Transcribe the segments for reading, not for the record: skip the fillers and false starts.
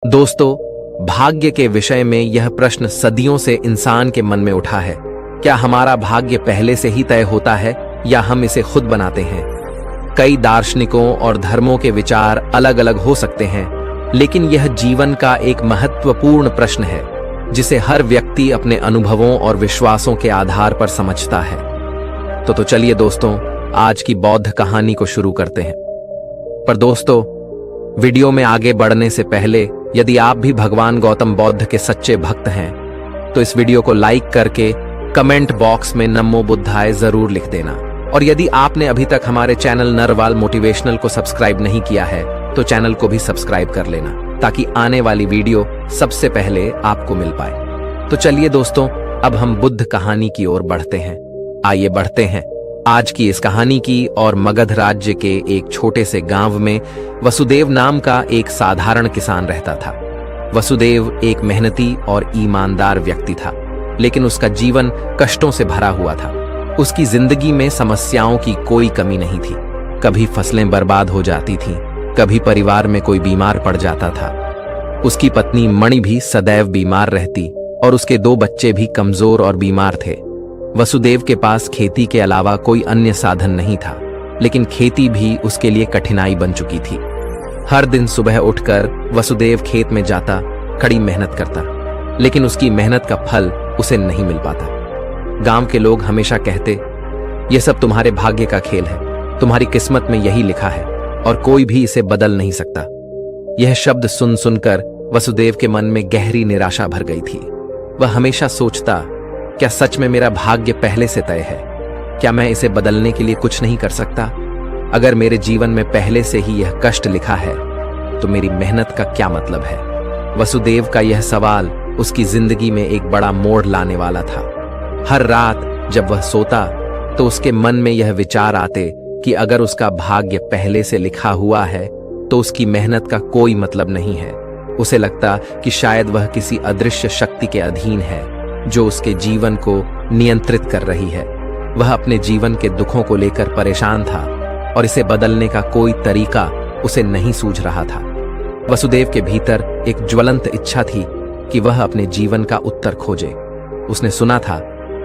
दोस्तों, भाग्य के विषय में यह प्रश्न सदियों से इंसान के मन में उठा है। क्या हमारा भाग्य पहले से ही तय होता है या हम इसे खुद बनाते हैं? कई दार्शनिकों और धर्मों के विचार अलग अलग हो सकते हैं, लेकिन यह जीवन का एक महत्वपूर्ण प्रश्न है जिसे हर व्यक्ति अपने अनुभवों और विश्वासों के आधार पर समझता है। तो चलिए दोस्तों, आज की बौद्ध कहानी को शुरू करते हैं। पर दोस्तों, वीडियो में आगे बढ़ने से पहले यदि आप भी भगवान गौतम बुद्ध के सच्चे भक्त हैं तो इस वीडियो को लाइक करके कमेंट बॉक्स में नमो बुद्धाय जरूर लिख देना। और यदि आपने अभी तक हमारे चैनल नरवाल मोटिवेशनल को सब्सक्राइब नहीं किया है तो चैनल को भी सब्सक्राइब कर लेना ताकि आने वाली वीडियो सबसे पहले आपको मिल पाए। तो चलिए दोस्तों, अब हम बुद्ध कहानी की ओर बढ़ते हैं। आइए बढ़ते हैं आज की इस कहानी की। और मगध राज्य के एक छोटे से गांव में वसुदेव नाम का एक साधारण किसान रहता था। वसुदेव एक मेहनती और ईमानदार व्यक्ति था, लेकिन उसका जीवन कष्टों से भरा हुआ था। उसकी जिंदगी में समस्याओं की कोई कमी नहीं थी। कभी फसलें बर्बाद हो जाती थीं, कभी परिवार में कोई बीमार पड़ जाता था। उसकी पत्नी मणि भी सदैव बीमार रहती और उसके 2 बच्चे भी कमजोर और बीमार थे। वसुदेव के पास खेती के अलावा कोई अन्य साधन नहीं था, लेकिन खेती भी उसके लिए कठिनाई बन चुकी थी। हर दिन सुबह उठकर वसुदेव खेत में जाता, कड़ी मेहनत करता, लेकिन उसकी मेहनत का फल उसे नहीं मिल पाता। गांव के लोग हमेशा कहते, यह सब तुम्हारे भाग्य का खेल है, तुम्हारी किस्मत में यही लिखा है और कोई भी इसे बदल नहीं सकता। यह शब्द सुन सुनकर वसुदेव के मन में गहरी निराशा भर गई थी। वह हमेशा सोचता, क्या सच में मेरा भाग्य पहले से तय है? क्या मैं इसे बदलने के लिए कुछ नहीं कर सकता? अगर मेरे जीवन में पहले से ही यह कष्ट लिखा है तो मेरी मेहनत का क्या मतलब है? वसुदेव का यह सवाल उसकी जिंदगी में एक बड़ा मोड़ लाने वाला था। हर रात जब वह सोता तो उसके मन में यह विचार आते कि अगर उसका भाग्य पहले से लिखा हुआ है तो उसकी मेहनत का कोई मतलब नहीं है। उसे लगता कि शायद वह किसी अदृश्य शक्ति के अधीन है जो उसके जीवन को नियंत्रित कर रही है। वह अपने जीवन के दुखों को लेकर परेशान था और इसे बदलने का कोई तरीका उसे नहीं सूझ रहा था। वसुदेव के भीतर एक ज्वलंत इच्छा थी कि वह अपने जीवन का उत्तर खोजे। उसने सुना था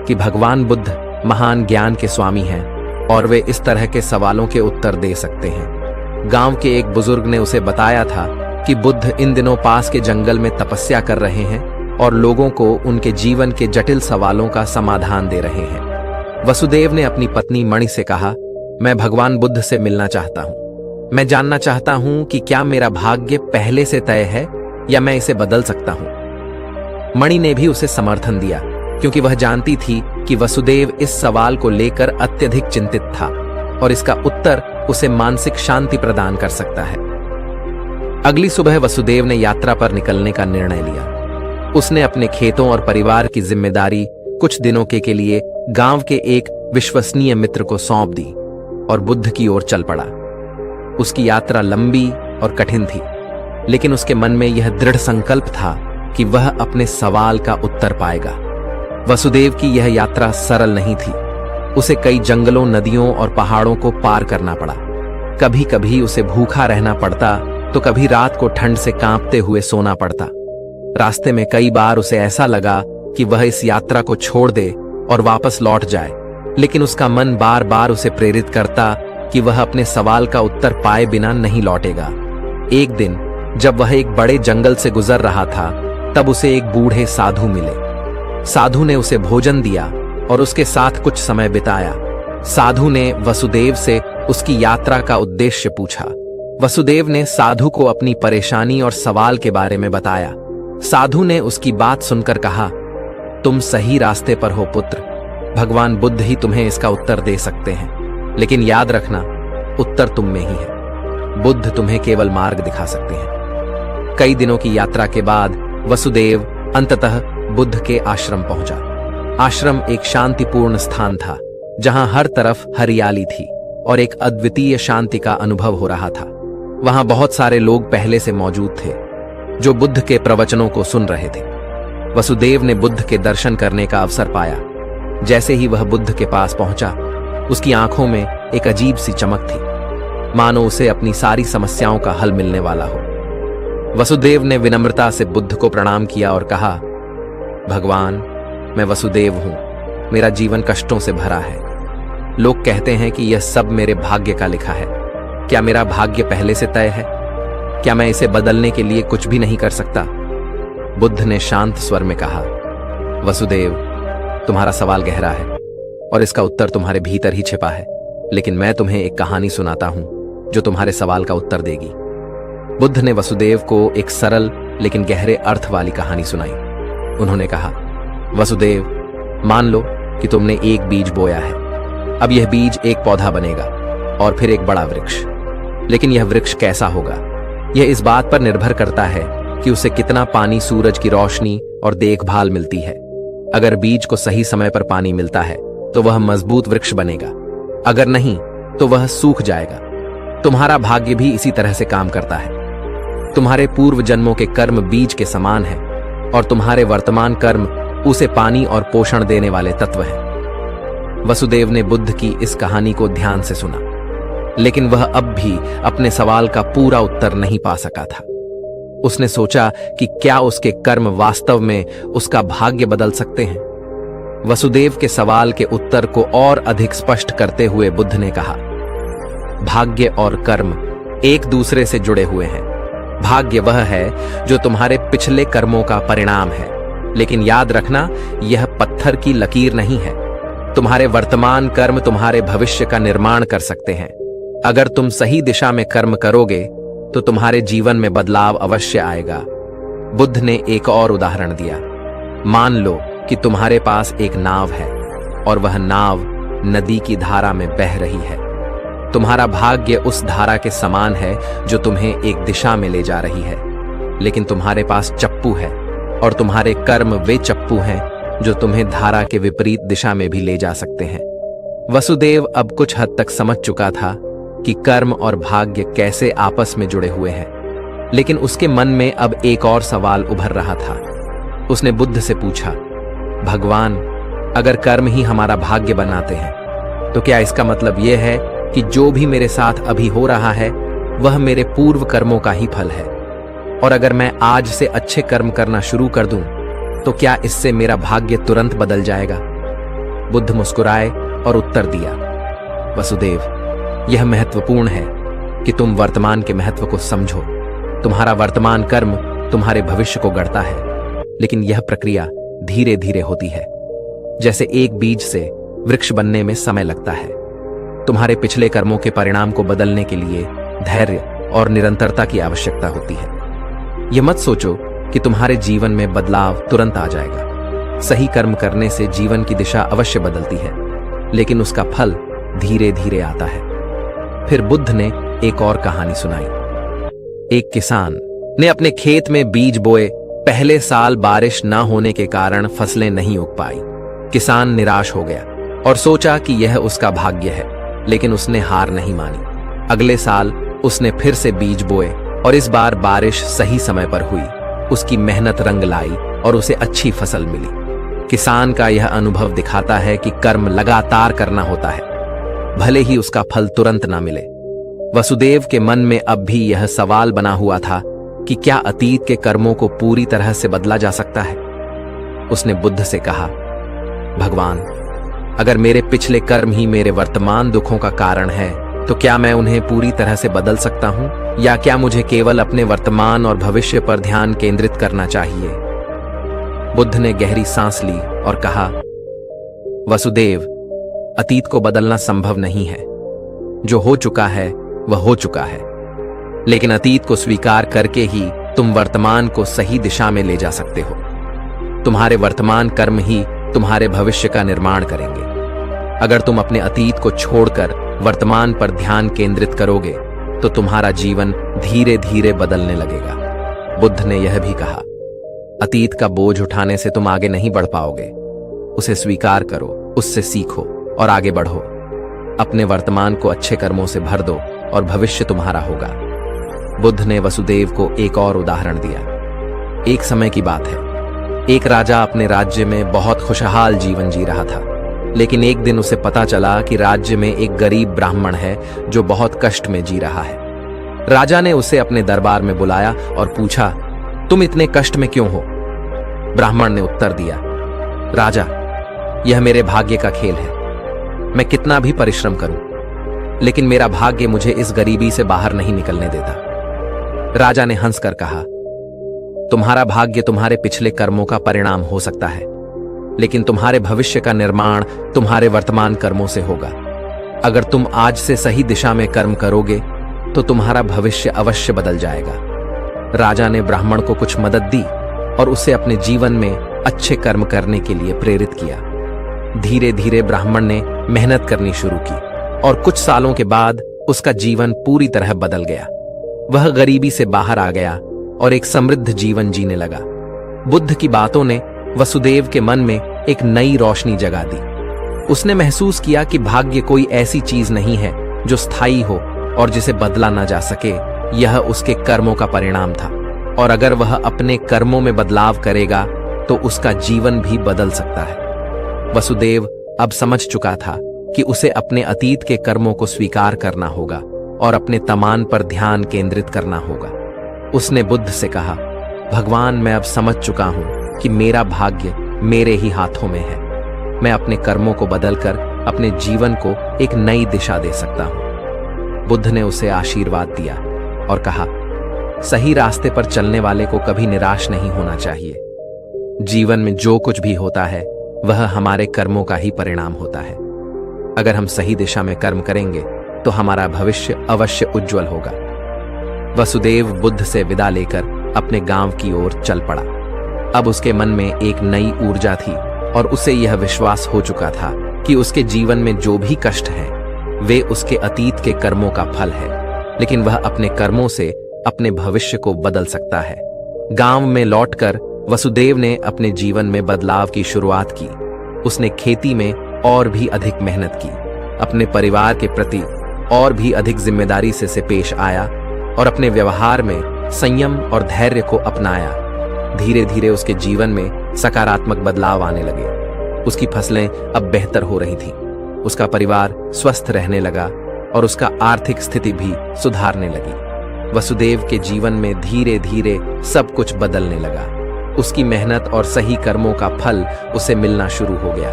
कि भगवान बुद्ध महान ज्ञान के स्वामी हैं और वे इस तरह के सवालों के उत्तर दे सकते हैं। गांव के एक बुजुर्ग ने उसे बताया था कि बुद्ध इन दिनों पास के जंगल में तपस्या कर रहे हैं और लोगों को उनके जीवन के जटिल सवालों का समाधान दे रहे हैं। वसुदेव ने अपनी पत्नी मणि से कहा, मैं भगवान बुद्ध से मिलना चाहता हूं। मैं जानना चाहता हूं कि क्या मेरा भाग्य पहले से तय है या मैं इसे बदल सकता हूं। मणि ने भी उसे समर्थन दिया क्योंकि वह जानती थी कि वसुदेव इस सवाल को लेकर अत्यधिक चिंतित था और इसका उत्तर उसे मानसिक शांति प्रदान कर सकता है। अगली सुबह वसुदेव ने यात्रा पर निकलने का निर्णय लिया। उसने अपने खेतों और परिवार की जिम्मेदारी कुछ दिनों के लिए गांव के एक विश्वसनीय मित्र को सौंप दी और बुद्ध की ओर चल पड़ा। उसकी यात्रा लंबी और कठिन थी, लेकिन उसके मन में यह दृढ़ संकल्प था कि वह अपने सवाल का उत्तर पाएगा। वसुदेव की यह यात्रा सरल नहीं थी। उसे कई जंगलों, नदियों और पहाड़ों को पार करना पड़ा। कभी कभी उसे भूखा रहना पड़ता तो कभी रात को ठंड से कांपते हुए सोना पड़ता। रास्ते में कई बार उसे ऐसा लगा कि वह इस यात्रा को छोड़ दे और वापस लौट जाए, लेकिन उसका मन बार बार उसे प्रेरित करता कि वह अपने सवाल का उत्तर पाए बिना नहीं लौटेगा। एक दिन जब वह एक बड़े जंगल से गुजर रहा था तब उसे एक बूढ़े साधु मिले। साधु ने उसे भोजन दिया और उसके साथ कुछ समय बिताया। साधु ने वसुदेव से उसकी यात्रा का उद्देश्य पूछा। वसुदेव ने साधु को अपनी परेशानी और सवाल के बारे में बताया। साधु ने उसकी बात सुनकर कहा, तुम सही रास्ते पर हो पुत्र। भगवान बुद्ध ही तुम्हें इसका उत्तर दे सकते हैं, लेकिन याद रखना, उत्तर तुम में ही है। बुद्ध तुम्हें केवल मार्ग दिखा सकते हैं। कई दिनों की यात्रा के बाद वसुदेव अंततः बुद्ध के आश्रम पहुंचा। आश्रम एक शांतिपूर्ण स्थान था जहां हर तरफ हरियाली थी और एक अद्वितीय शांति का अनुभव हो रहा था। वहां बहुत सारे लोग पहले से मौजूद थे जो बुद्ध के प्रवचनों को सुन रहे थे। वसुदेव ने बुद्ध के दर्शन करने का अवसर पाया। जैसे ही वह बुद्ध के पास पहुंचा, उसकी आंखों में एक अजीब सी चमक थी, मानो उसे अपनी सारी समस्याओं का हल मिलने वाला हो। वसुदेव ने विनम्रता से बुद्ध को प्रणाम किया और कहा, भगवान, मैं वसुदेव हूं, मेरा जीवन कष्टों से भरा है। लोग कहते हैं कि यह सब मेरे भाग्य का लिखा है। क्या मेरा भाग्य पहले से तय है? क्या मैं इसे बदलने के लिए कुछ भी नहीं कर सकता? बुद्ध ने शांत स्वर में कहा, वसुदेव, तुम्हारा सवाल गहरा है और इसका उत्तर तुम्हारे भीतर ही छिपा है, लेकिन मैं तुम्हें एक कहानी सुनाता हूं जो तुम्हारे सवाल का उत्तर देगी। बुद्ध ने वसुदेव को एक सरल लेकिन गहरे अर्थ वाली कहानी सुनाई। उन्होंने कहा, वसुदेव, मान लो कि तुमने एक बीज बोया है। अब यह बीज एक पौधा बनेगा और फिर एक बड़ा वृक्ष। लेकिन यह वृक्ष कैसा होगा, यह इस बात पर निर्भर करता है कि उसे कितना पानी, सूरज की रोशनी और देखभाल मिलती है। अगर बीज को सही समय पर पानी मिलता है तो वह मजबूत वृक्ष बनेगा, अगर नहीं तो वह सूख जाएगा। तुम्हारा भाग्य भी इसी तरह से काम करता है। तुम्हारे पूर्व जन्मों के कर्म बीज के समान है और तुम्हारे वर्तमान कर्म उसे पानी और पोषण देने वाले तत्व हैं। वसुदेव ने बुद्ध की इस कहानी को ध्यान से सुना, लेकिन वह अब भी अपने सवाल का पूरा उत्तर नहीं पा सका था। उसने सोचा कि क्या उसके कर्म वास्तव में उसका भाग्य बदल सकते हैं। वसुदेव के सवाल के उत्तर को और अधिक स्पष्ट करते हुए बुद्ध ने कहा, भाग्य और कर्म एक दूसरे से जुड़े हुए हैं। भाग्य वह है जो तुम्हारे पिछले कर्मों का परिणाम है, लेकिन याद रखना, यह पत्थर की लकीर नहीं है। तुम्हारे वर्तमान कर्म तुम्हारे भविष्य का निर्माण कर सकते हैं। अगर तुम सही दिशा में कर्म करोगे तो तुम्हारे जीवन में बदलाव अवश्य आएगा। बुद्ध ने एक और उदाहरण दिया। मान लो कि तुम्हारे पास एक नाव है और वह नाव नदी की धारा में बह रही है। तुम्हारा भाग्य उस धारा के समान है जो तुम्हें एक दिशा में ले जा रही है, लेकिन तुम्हारे पास चप्पू है और तुम्हारे कर्म वे चप्पू हैं जो तुम्हें धारा के विपरीत दिशा में भी ले जा सकते हैं। वसुदेव अब कुछ हद तक समझ चुका था कि कर्म और भाग्य कैसे आपस में जुड़े हुए हैं, लेकिन उसके मन में अब एक और सवाल उभर रहा था। उसने बुद्ध से पूछा, भगवान, अगर कर्म ही हमारा भाग्य बनाते हैं तो क्या इसका मतलब यह है कि जो भी मेरे साथ अभी हो रहा है वह मेरे पूर्व कर्मों का ही फल है? और अगर मैं आज से अच्छे कर्म करना शुरू कर दूं तो क्या इससे मेरा भाग्य तुरंत बदल जाएगा? बुद्ध मुस्कुराए और उत्तर दिया, वसुदेव, यह महत्वपूर्ण है कि तुम वर्तमान के महत्व को समझो। तुम्हारा वर्तमान कर्म तुम्हारे भविष्य को गढ़ता है, लेकिन यह प्रक्रिया धीरे धीरे होती है। जैसे एक बीज से वृक्ष बनने में समय लगता है, तुम्हारे पिछले कर्मों के परिणाम को बदलने के लिए धैर्य और निरंतरता की आवश्यकता होती है। यह मत सोचो कि तुम्हारे जीवन में बदलाव तुरंत आ जाएगा। सही कर्म करने से जीवन की दिशा अवश्य बदलती है, लेकिन उसका फल धीरे धीरे आता है। फिर बुद्ध ने एक और कहानी सुनाई। एक किसान ने अपने खेत में बीज बोए। पहले साल बारिश न होने के कारण फसलें नहीं उग पाई। किसान निराश हो गया और सोचा कि यह उसका भाग्य है, लेकिन उसने हार नहीं मानी। अगले साल उसने फिर से बीज बोए और इस बार बारिश सही समय पर हुई। उसकी मेहनत रंग लाई और उसे अच्छी फसल मिली। किसान का यह अनुभव दिखाता है कि कर्म लगातार करना होता है, भले ही उसका फल तुरंत ना मिले। वसुदेव के मन में अब भी यह सवाल बना हुआ था कि क्या अतीत के कर्मों को पूरी तरह से बदला जा सकता है? उसने बुद्ध से कहा, भगवान, अगर मेरे पिछले कर्म ही मेरे वर्तमान दुखों का कारण है तो क्या मैं उन्हें पूरी तरह से बदल सकता हूं, या क्या मुझे केवल अपने वर्तमान और भविष्य पर ध्यान केंद्रित करना चाहिए? बुद्ध ने गहरी सांस ली और कहा, वसुदेव, अतीत को बदलना संभव नहीं है। जो हो चुका है वह हो चुका है, लेकिन अतीत को स्वीकार करके ही तुम वर्तमान को सही दिशा में ले जा सकते हो। तुम्हारे वर्तमान कर्म ही तुम्हारे भविष्य का निर्माण करेंगे। अगर तुम अपने अतीत को छोड़कर वर्तमान पर ध्यान केंद्रित करोगे तो तुम्हारा जीवन धीरे धीरे बदलने लगेगा। बुद्ध ने यह भी कहा, अतीत का बोझ उठाने से तुम आगे नहीं बढ़ पाओगे। उसे स्वीकार करो, उससे सीखो और आगे बढ़ो। अपने वर्तमान को अच्छे कर्मों से भर दो और भविष्य तुम्हारा होगा। बुद्ध ने वसुदेव को एक और उदाहरण दिया। एक समय की बात है, एक राजा अपने राज्य में बहुत खुशहाल जीवन जी रहा था, लेकिन एक दिन उसे पता चला कि राज्य में एक गरीब ब्राह्मण है जो बहुत कष्ट में जी रहा है। राजा ने उसे अपने दरबार में बुलाया और पूछा, तुम इतने कष्ट में क्यों हो? ब्राह्मण ने उत्तर दिया, राजा, यह मेरे भाग्य का खेल है। मैं कितना भी परिश्रम करूं, लेकिन मेरा भाग्य मुझे इस गरीबी से बाहर नहीं निकलने देता। राजा ने हंसकर कहा, तुम्हारा भाग्य तुम्हारे पिछले कर्मों का परिणाम हो सकता है, लेकिन तुम्हारे भविष्य का निर्माण तुम्हारे वर्तमान कर्मों से होगा। अगर तुम आज से सही दिशा में कर्म करोगे तो तुम्हारा भविष्य अवश्य बदल जाएगा। राजा ने ब्राह्मण को कुछ मदद दी और उसे अपने जीवन में अच्छे कर्म करने के लिए प्रेरित किया। धीरे धीरे ब्राह्मण ने मेहनत करनी शुरू की और कुछ सालों के बाद उसका जीवन पूरी तरह बदल गया। वह गरीबी से बाहर आ गया और एक समृद्ध जीवन जीने लगा। बुद्ध की बातों ने वसुदेव के मन में एक नई रोशनी जगा दी। उसने महसूस किया कि भाग्य कोई ऐसी चीज नहीं है जो स्थायी हो और जिसे बदला ना जा सके। यह उसके कर्मों का परिणाम था, और अगर वह अपने कर्मों में बदलाव करेगा तो उसका जीवन भी बदल सकता है। वसुदेव अब समझ चुका था कि उसे अपने अतीत के कर्मों को स्वीकार करना होगा और अपने तमान पर ध्यान केंद्रित करना होगा। उसने बुद्ध से कहा, भगवान, मैं अब समझ चुका हूं कि मेरा भाग्य मेरे ही हाथों में है। मैं अपने कर्मों को बदलकर अपने जीवन को एक नई दिशा दे सकता हूं। बुद्ध ने उसे आशीर्वाद दिया और कहा, सही रास्ते पर चलने वाले को कभी निराश नहीं होना चाहिए। जीवन में जो कुछ भी होता है वह हमारे कर्मों का ही परिणाम होता है। अगर हम सही दिशा में कर्म करेंगे तो हमारा भविष्य अवश्य उज्जवल होगा। वसुदेव बुद्ध से विदा लेकर अपने गांव की ओर चल पड़ा। अब उसके मन में एक नई ऊर्जा थी और उसे यह विश्वास हो चुका था कि उसके जीवन में जो भी कष्ट हैं वे उसके अतीत के कर्मों का फल है, लेकिन वह अपने कर्मों से अपने भविष्य को बदल सकता है। गांव में लौटकर वसुदेव ने अपने जीवन में बदलाव की शुरुआत की। उसने खेती में और भी अधिक मेहनत की, अपने परिवार के प्रति और भी अधिक जिम्मेदारी से पेश आया और अपने व्यवहार में संयम और धैर्य को अपनाया। धीरे धीरे उसके जीवन में सकारात्मक बदलाव आने लगे। उसकी फसलें अब बेहतर हो रही थीं, उसका परिवार स्वस्थ रहने लगा और उसका आर्थिक स्थिति भी सुधारने लगी। वसुदेव के जीवन में धीरे धीरे सब कुछ बदलने लगा। उसकी मेहनत और सही कर्मों का फल उसे मिलना शुरू हो गया।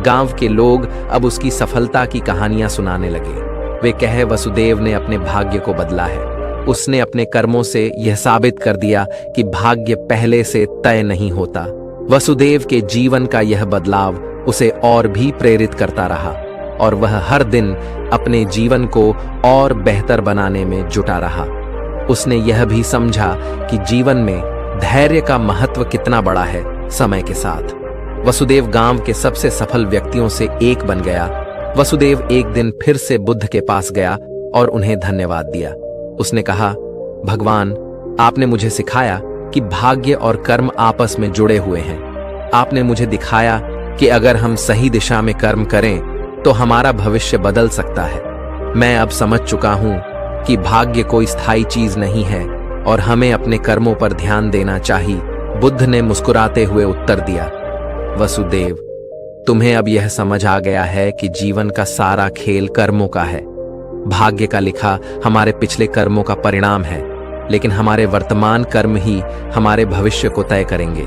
गांव के लोग अब उसकी सफलता की कहानियां सुनाने लगे। वे कहे, वसुदेव ने अपने भाग्य को बदला है। उसने अपने कर्मों से यह साबित कर दिया कि भाग्य पहले से तय नहीं होता। वसुदेव के जीवन का यह बदलाव उसे और भी प्रेरित करता रहा और वह हर दिन अपने जीवन को और बेहतर बनाने में जुटा रहा। उसने यह भी समझा कि जीवन में धैर्य का महत्व कितना बड़ा है। समय के साथ वसुदेव गांव के सबसे सफल व्यक्तियों से एक बन गया। वसुदेव एक दिन फिर से बुद्ध के पास गया और उन्हें धन्यवाद दिया। उसने कहा, भगवान, आपने मुझे सिखाया कि भाग्य और कर्म आपस में जुड़े हुए हैं। आपने मुझे दिखाया कि अगर हम सही दिशा में कर्म करें तो हमारा भविष्य बदल सकता है। मैं अब समझ चुका हूं कि भाग्य कोई स्थायी चीज नहीं है और हमें अपने कर्मों पर ध्यान देना चाहिए। बुद्ध ने मुस्कुराते हुए उत्तर दिया, वसुदेव, तुम्हें अब यह समझ आ गया है कि जीवन का सारा खेल कर्मों का है। भाग्य का लिखा हमारे पिछले कर्मों का परिणाम है, लेकिन हमारे वर्तमान कर्म ही हमारे भविष्य को तय करेंगे।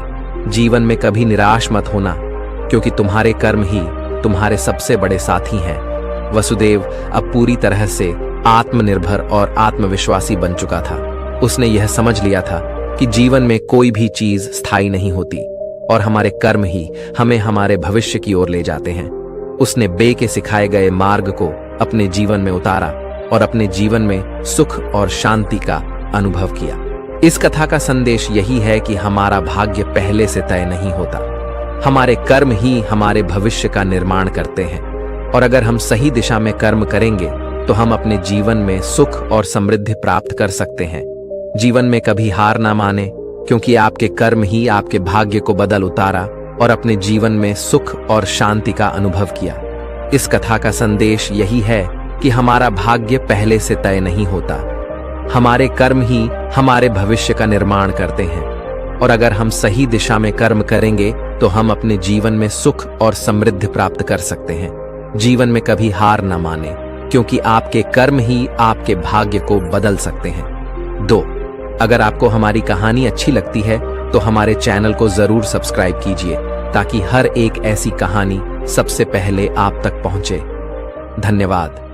जीवन में कभी निराश मत होना, क्योंकि तुम्हारे कर्म ही तुम्हारे सबसे बड़े साथी हैं। वसुदेव अब पूरी तरह से आत्मनिर्भर और आत्मविश्वासी बन चुका था। उसने यह समझ लिया था कि जीवन में कोई भी चीज स्थायी नहीं होती और हमारे कर्म ही हमें हमारे भविष्य की ओर ले जाते हैं। उसने बे के सिखाए गए मार्ग को अपने जीवन में उतारा और अपने जीवन में सुख और शांति का अनुभव किया। इस कथा का संदेश यही है कि हमारा भाग्य पहले से तय नहीं होता। हमारे कर्म ही हमारे भविष्य का निर्माण करते हैं, और अगर हम सही दिशा में कर्म करेंगे तो हम अपने जीवन में सुख और समृद्धि प्राप्त कर सकते हैं। जीवन में कभी हार ना माने, क्योंकि आपके कर्म ही आपके भाग्य को बदल उतारा और अपने जीवन में सुख और शांति का अनुभव किया। इस कथा का संदेश यही है कि हमारा भाग्य पहले से तय नहीं होता। हमारे कर्म ही हमारे भविष्य का निर्माण करते हैं, और अगर हम सही दिशा में कर्म करेंगे तो हम अपने जीवन में सुख और समृद्धि प्राप्त कर सकते हैं। जीवन में कभी हार न माने, क्योंकि आपके कर्म ही आपके भाग्य को बदल सकते हैं। 2. अगर आपको हमारी कहानी अच्छी लगती है तो हमारे चैनल को जरूर सब्सक्राइब कीजिए ताकि हर एक ऐसी कहानी सबसे पहले आप तक पहुंचे। धन्यवाद।